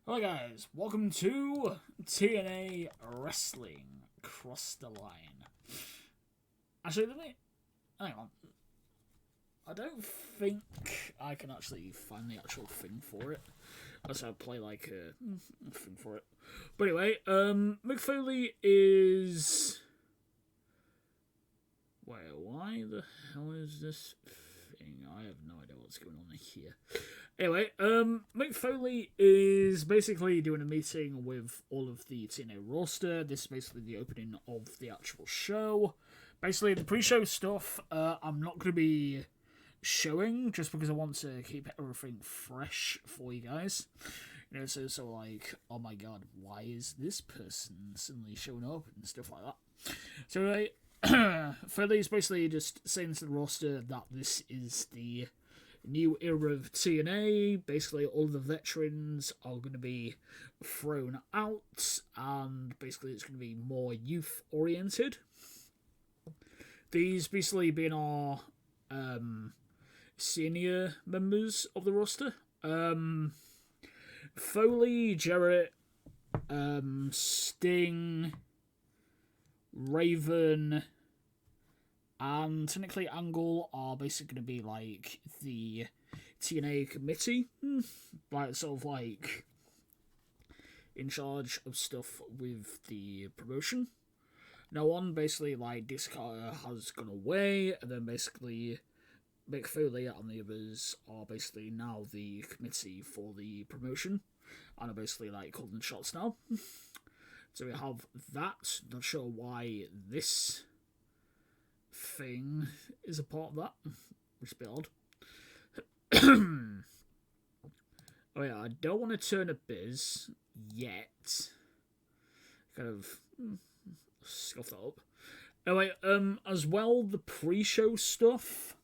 Hello guys, welcome to TNA Wrestling Cross the Line. Actually, hang on. I don't think I can actually find the actual thing for it. Unless I play like a thing for it. But anyway, Mick Foley is... Wait, why the hell is this thing? I have no idea what's going on here. Anyway, Mick Foley is basically doing a meeting with all of the TNA roster. This is basically the opening of the actual show. Basically, the pre-show stuff, I'm not going to be showing, just because I want to keep everything fresh for you guys. You know, so like, oh my god, why is this person suddenly showing up and stuff like that. So anyway, Foley is basically just saying to the roster that this is the new era of TNA. Basically, all the veterans are going to be thrown out, and basically it's going to be more youth-oriented. These basically being our senior members of the roster. Foley, Jarrett, Sting, Raven, and technically Angle are basically going to be like the TNA committee, like sort of like in charge of stuff with the promotion. Now on basically like Dixie Carter has gone away, and then basically Mick Foley and the others are basically now the committee for the promotion, and are basically like calling the shots now. So we have that. Not sure why this thing is a part of that, which is a bit odd. Oh yeah, I don't want to turn a biz yet. Kind of scuff that up. Anyway, as well, the pre-show stuff.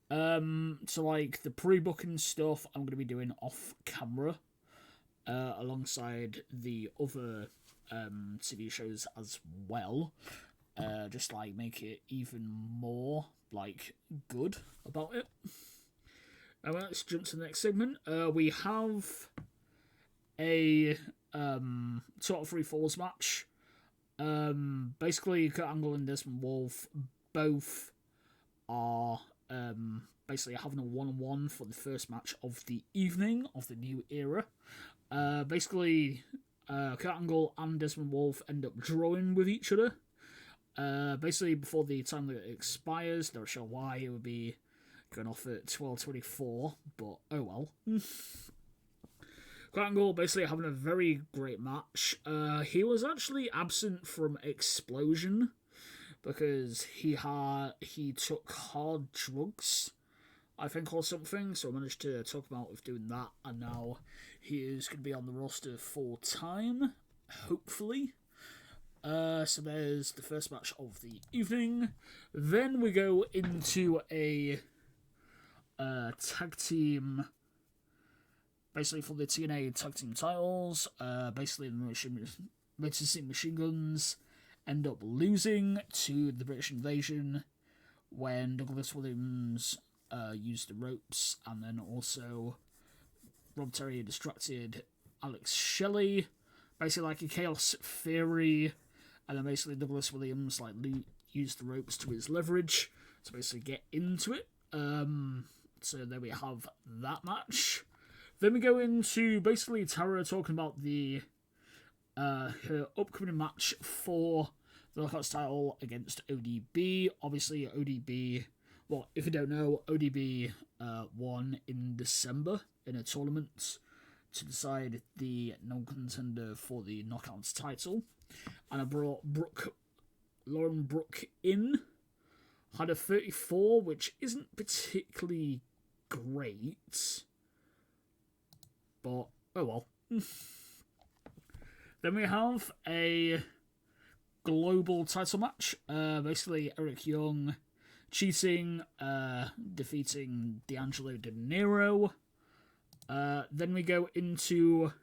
So like the pre-booking stuff, I'm going to be doing off camera, alongside the other TV shows as well. Just like make it even more like good about it. Let's jump to the next segment. We have a sort of 3 falls match. Basically, Kurt Angle and Desmond Wolfe both are basically having a 1-on-1 for the first match of the evening of the new era. Basically, Kurt Angle and Desmond Wolfe end up drawing with each other. Basically, before the time that it expires, not sure why it would be going off at 12:24, but oh well. Kurt Angle basically having a very great match. He was actually absent from Explosion because he took hard drugs, I think, or something. So I managed to talk him out of doing that, and now he is going to be on the roster full time, hopefully. So there's the first match of the evening. Then we go into a tag team, basically for the TNA tag team titles. Basically the British Machine Guns end up losing to the British Invasion when Douglas Williams used the ropes, and then also Rob Terry distracted Alex Shelley, basically like a Chaos Theory. And then basically Douglas Williams like used the ropes to his leverage to basically get into it. So there we have that match. Then we go into basically Tara talking about the her upcoming match for the Knockouts title against ODB. Obviously ODB, well, if you don't know, ODB won in December in a tournament to decide the non-contender for the Knockouts title. And I brought Lauren Brooke in. Had a 34, which isn't particularly great. But, oh well. Then we have a global title match. Basically, Eric Young cheating, defeating D'Angelo De Niro. Then we go into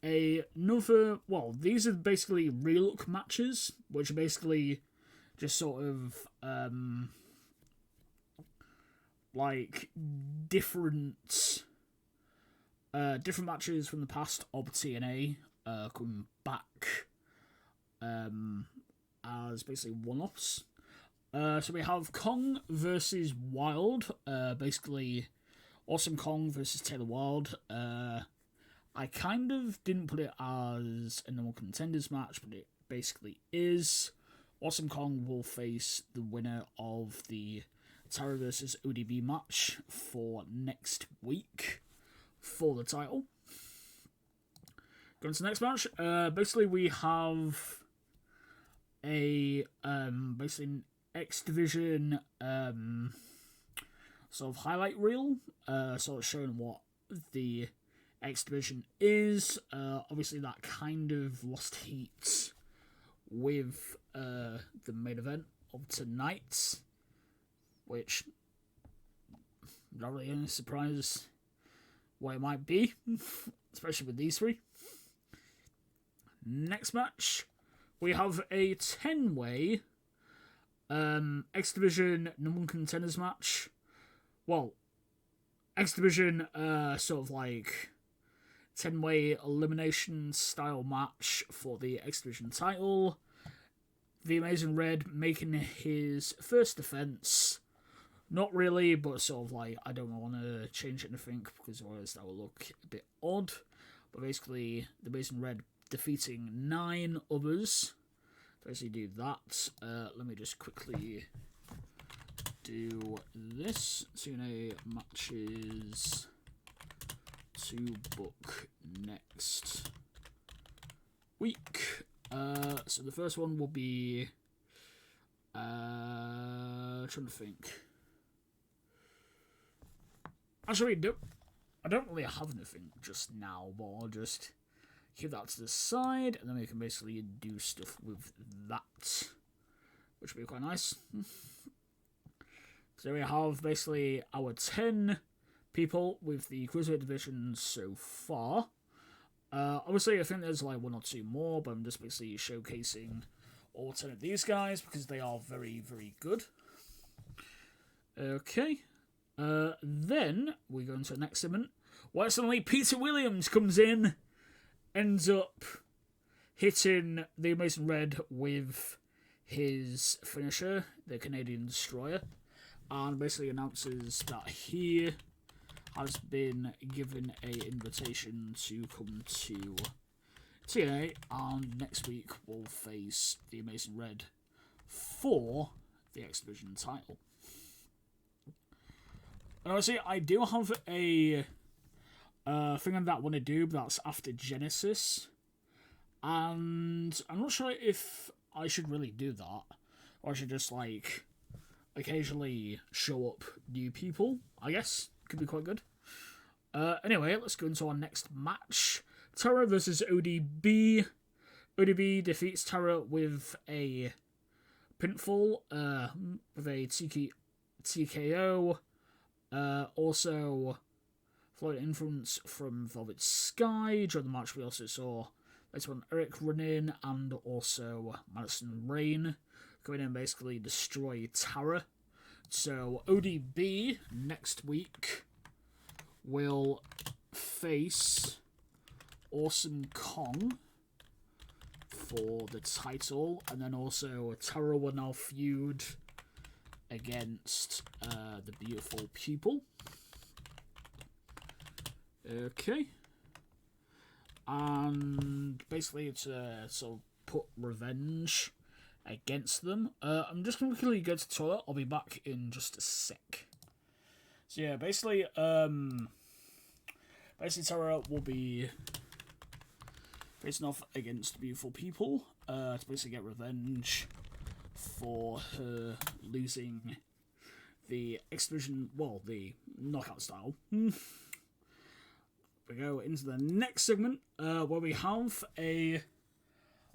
another, well, these are basically relook matches, which are basically just sort of like different different matches from the past of TNA coming back as basically one-offs. So we have Kong versus Wild, basically Awesome Kong versus Taylor Wilde. I kind of didn't put it as a normal contenders match, but it basically is. Awesome Kong will face the winner of the Tara versus ODB match for next week for the title. Going to the next match, basically we have a basically an X Division sort of highlight reel, sort of showing what the X Division is. Obviously that kind of lost heat with the main event of tonight, which not really any surprise what it might be, especially with these three. Next match, we have a 10-way X Division number one contenders match. Well, X Division sort of like 10-way elimination style match for the X Division title. The Amazing Red making his first defense. Not really, but sort of like, I don't want to change anything because otherwise that will look a bit odd. But basically, the Amazing Red defeating 9 others. Basically do that. Let me just quickly do this. TNA matches to book next week. So the first one will be trying to think. Actually, I don't really have anything just now, but I'll just keep that to the side, and then we can basically do stuff with that, which will be quite nice. So we have basically our 10 people with the Cruiserweight division so far. Obviously, I think there's like 1 or 2 more, but I'm just basically showcasing all 10 of these guys because they are very, very good. Okay. Then we go into the next segment, where suddenly Peter Williams comes in, ends up hitting the Amazing Red with his finisher, the Canadian Destroyer, and basically announces that he has been given an invitation to come to TNA, and next week will face the Amazing Red for the X Division title. And obviously, I do have a thing that I want to do, but that's after Genesis. And I'm not sure if I should really do that, or I should just, like, occasionally show up new people, I guess. Could be quite good. Anyway, let's go into our next match. Tara versus ODB. ODB defeats Tara with a pinfall, with a TKO. Also, Floyd Influence from Velvet Sky. During the match, we also saw later on Eric run in, and also Madison Rain going in and basically destroy Tara. So, ODB next week will face Awesome Kong for the title, and then also Tara will now feud against the Beautiful People. Okay. And basically it's sort of put revenge against them. I'm just going to quickly go to the toilet. I'll be back in just a sec. So yeah, basically Tara will be facing off against the Beautiful People to basically get revenge for her losing the X Division, well, the knockout style. We go into the next segment, where we have a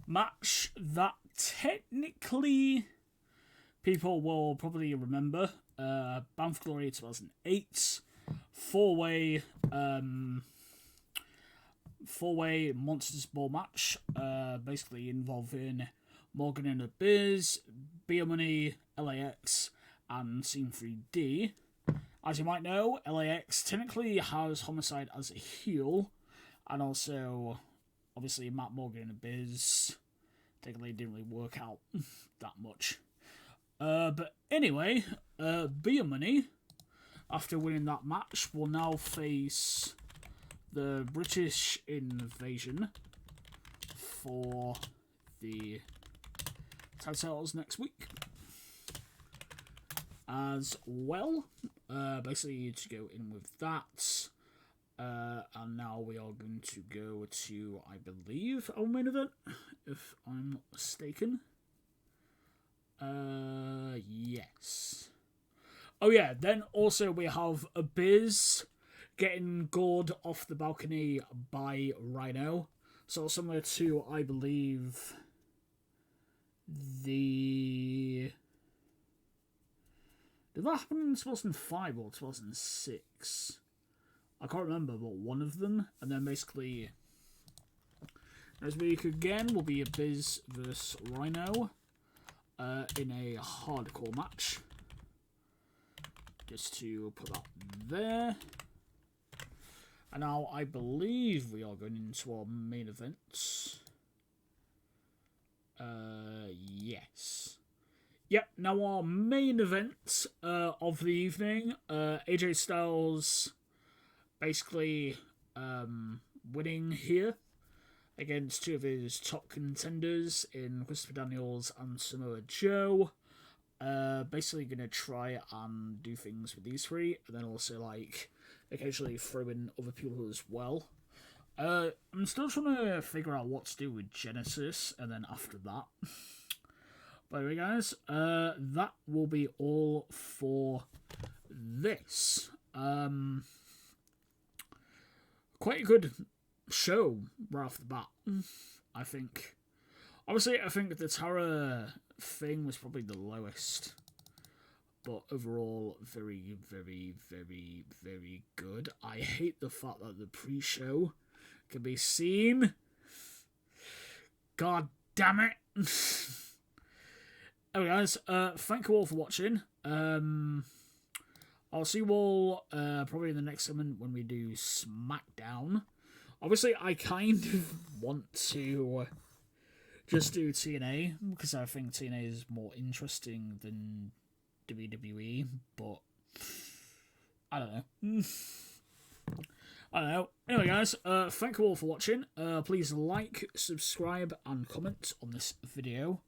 match that technically people will probably remember. Bound for Glory 2008, four-way Monsters Ball match, basically involving Morgan and Abyss, Beer Money, LAX, and Scene 3D. As you might know, LAX technically has Homicide as a heel, and also, obviously, Matt Morgan and Biz technically didn't really work out that much. But anyway, Beer Money, after winning that match, will now face the British Invasion for the tag titles next week. As well, basically to go in with that. And now we are going to go to, I believe, our main event, if I'm not mistaken. Yes. Oh yeah, then also we have a Biz getting gored off the balcony by Rhino. So similar to, I believe, the... Did that happen in 2005 or 2006? I can't remember, but one of them. And then basically, next week again will be a Biz versus Rhino in a hardcore match. Just to put that there. And now I believe we are going into our main event. Yes. Yep, now our main event of the evening, AJ Styles basically winning here against two of his top contenders in Christopher Daniels and Samoa Joe. Basically going to try and do things with these three, and then also like occasionally throw in other people as well. I'm still trying to figure out what to do with Genesis, and then after that. But anyway, guys, that will be all for this. Quite a good show right off the bat, I think. Obviously, I think the Tara thing was probably the lowest. But overall, very, very, very, very good. I hate the fact that the pre-show can be seen. God damn it. Anyway, guys, thank you all for watching. I'll see you all probably in the next segment when we do SmackDown. Obviously, I kind of want to just do TNA, because I think TNA is more interesting than WWE, but I don't know. I don't know. Anyway, guys, thank you all for watching. Please like, subscribe, and comment on this video.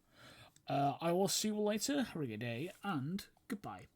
I will see you all later. Have a good day, and goodbye.